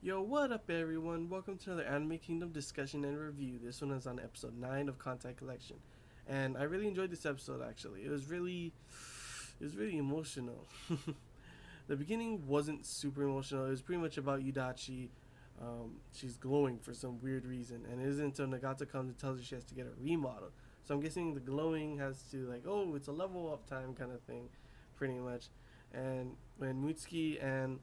Yo, what up everyone? Welcome to another Anime Kingdom discussion and review. This one is on episode 9 of Kantai Collection. And I really enjoyed this episode actually. It was really emotional. The beginning wasn't super emotional. It was pretty much about Yudachi. She's glowing for some weird reason, and it isn't until Nagato comes and tells her she has to get a remodel. So I'm guessing the glowing has to it's a level up time kind of thing, pretty much. And when Mutsuki and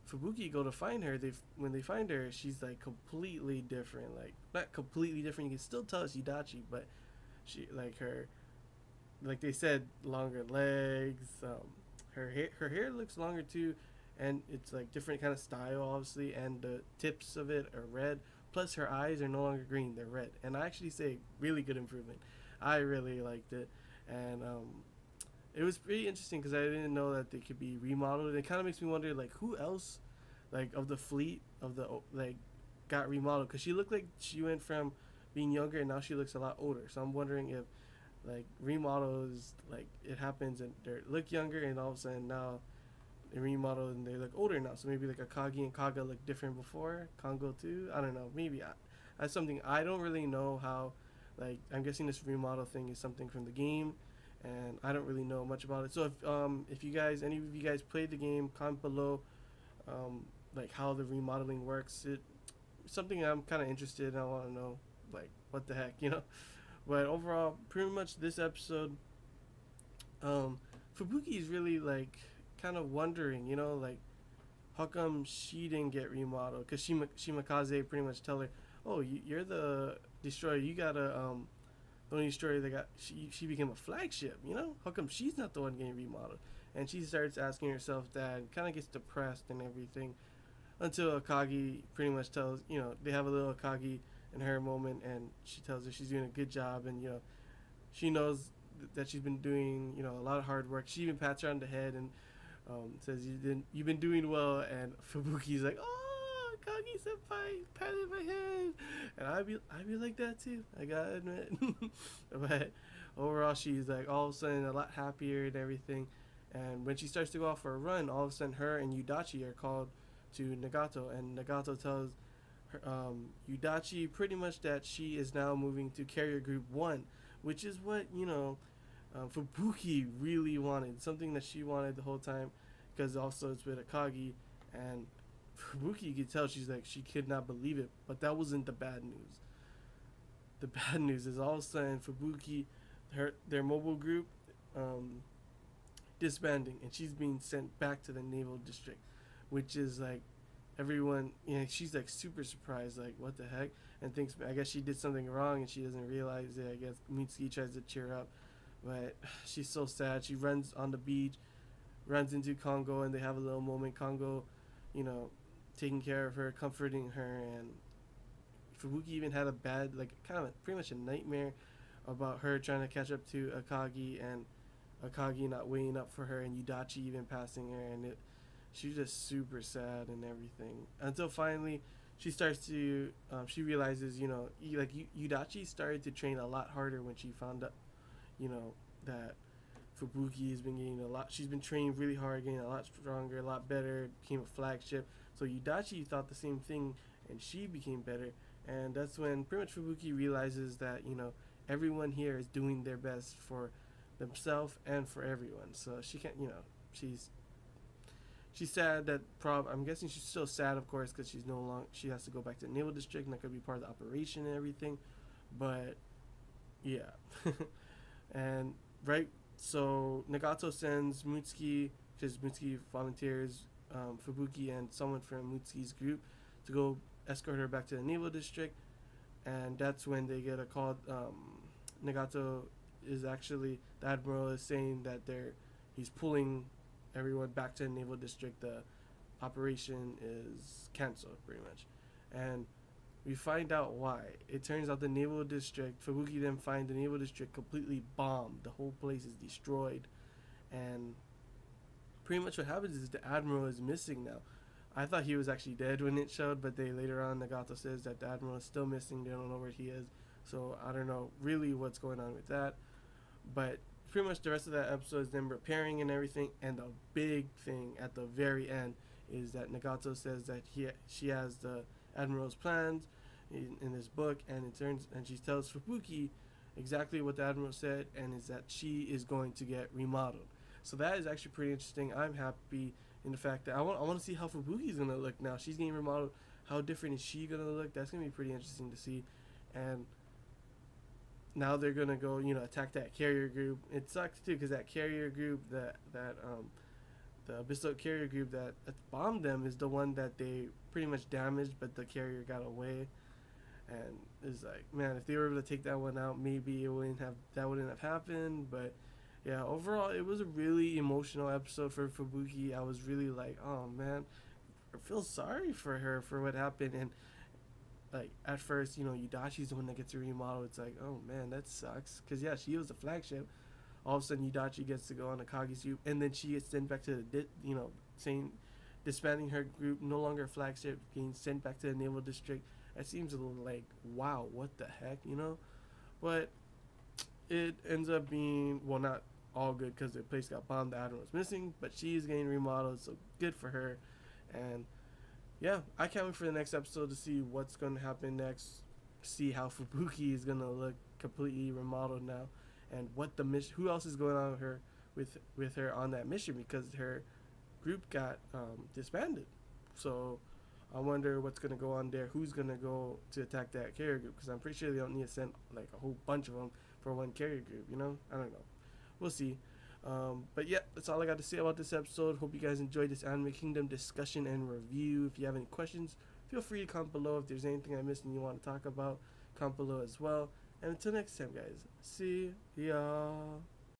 Fubuki go to find her, when they find her, she's like completely different. Like not completely different. You can still tell it's Yudachi, but she like they said, longer legs. Her hair looks longer too, and it's like different kind of style, obviously. And the tips of it are red. Plus, her eyes are no longer green; they're red. And I actually say really good improvement. I really liked it, and it was pretty interesting because I didn't know that they could be remodeled. It kind of makes me wonder, like, who else, like, of the fleet of the like, got remodeled? Because she looked like she went from being younger and now she looks a lot older. So I'm wondering if like remodels, like, it happens and they look younger and all of a sudden now they remodel and they look older now. So maybe like Akagi and Kaga looked different before Kongo too. I don't know. Maybe that's something I don't really know how. Like, I'm guessing this remodel thing is something from the game, and I don't really know much about it. So if you guys, any of you guys played the game, comment below, um, like how the remodeling works. Something I'm kind of interested in. I want to know, like, what the heck, you know. But overall, pretty much this episode, Fubuki is really like kind of wondering, you know, like how come she didn't get remodeled? Because Shimakaze pretty much tell her, oh, you're the destroyer. You gotta the only destroyer that got she became a flagship. You know, how come she's not the one getting remodeled? And she starts asking herself that, and kind of gets depressed and everything, until Akagi pretty much tells, they have a little Akagi in her moment, and she tells her she's doing a good job, and she knows that she's been doing a lot of hard work. She even pats her on the head and says you've been doing well, and Fubuki's like, oh, Akagi senpai patted my head, and I'd be like that too. I gotta admit, but overall she's like all of a sudden a lot happier and everything. And when she starts to go off for a run, all of a sudden her and Yudachi are called to Nagato, and Nagato tells her, Yudachi pretty much that she is now moving to Carrier Group 1, which is what, Fubuki really wanted, something that she wanted the whole time, because also it's with Akagi, and Fubuki could tell she's like, she could not believe it, but that wasn't the bad news. The bad news is all of a sudden Fubuki, their mobile group, um, disbanding, and she's being sent back to the naval district, which is like everyone, she's like super surprised, like what the heck, and thinks I guess she did something wrong and she doesn't realize it. I guess Mitsuki tries to cheer up, but she's so sad. She runs on the beach, runs into Kongo, and they have a little moment. Kongo, you know, taking care of her, comforting her, and Fubuki even had a bad, like, kind of pretty much a nightmare about her trying to catch up to Akagi, and Akagi not waiting up for her, and Yudachi even passing her, and she's just super sad and everything. Until finally, she starts to, she realizes, Yudachi started to train a lot harder when she found out, that Fubuki has been getting a lot. She's been training really hard, getting a lot stronger, a lot better, became a flagship. So Yudachi thought the same thing, and she became better. And that's when pretty much Fubuki realizes that, everyone here is doing their best for themselves and for everyone. So she can't, she's sad that I'm guessing she's still sad, of course, because she's no longer, she has to go back to the naval district, not gonna be part of the operation and everything. But yeah, and right, so Nagato sends Mutsuki, because Mutsuki volunteers, Fubuki and someone from Mutsuki's group to go escort her back to the naval district, and that's when they get a call. Nagato is actually, the admiral is saying that he's pulling everyone back to the naval district. The operation is canceled pretty much, and we find out why. It turns out the naval district, Fubuki then finds the naval district completely bombed. The whole place is destroyed, and pretty much what happens is the admiral is missing now. I thought he was actually dead when it showed, but they later on, Nagato says that the admiral is still missing. They don't know where he is, so I don't know really what's going on with that. But pretty much the rest of that episode is them repairing and everything, and the big thing at the very end is that Nagato says that she has the admiral's plans in this book, and it turns and she tells Fubuki exactly what the admiral said, and is that she is going to get remodeled. So that is actually pretty interesting. I'm happy in the fact that I want to see how Fubuki is gonna look now. She's getting remodeled. How different is she gonna look? That's gonna be pretty interesting to see. And now they're gonna go, attack that carrier group. It sucks too because that carrier group, the Abyssal carrier group that bombed them, is the one that they pretty much damaged, but the carrier got away. And it's like, man, if they were able to take that one out, maybe that wouldn't have happened. But yeah, overall, it was a really emotional episode for Fubuki. I was really like, oh man, I feel sorry for her for what happened. And like at first, Yudachi's the one that gets a remodel. It's like, oh man, that sucks. Cause yeah, she was the flagship. All of a sudden, Yudachi gets to go on a Kage's group, and then she gets sent back to saying disbanding her group, no longer a flagship, getting sent back to the naval district. It seems a little like, wow, what the heck. But it ends up being, well, not all good because the place got bombed, the admiral's missing, but she's getting remodeled, so good for her. And yeah, I can't wait for the next episode to see what's going to happen next, see how Fubuki is going to look completely remodeled now, and what the mission, who else is going on with her on that mission, because her group got disbanded. So I wonder what's going to go on there. Who's going to go to attack that carrier group? Because I'm pretty sure they don't need to send like a whole bunch of them for one carrier group, I don't know. We'll see. But yeah, that's all I got to say about this episode. Hope you guys enjoyed this Anime Kingdom discussion and review. If you have any questions, feel free to comment below. If there's anything I missed and you want to talk about, comment below as well. And until next time, guys, see ya.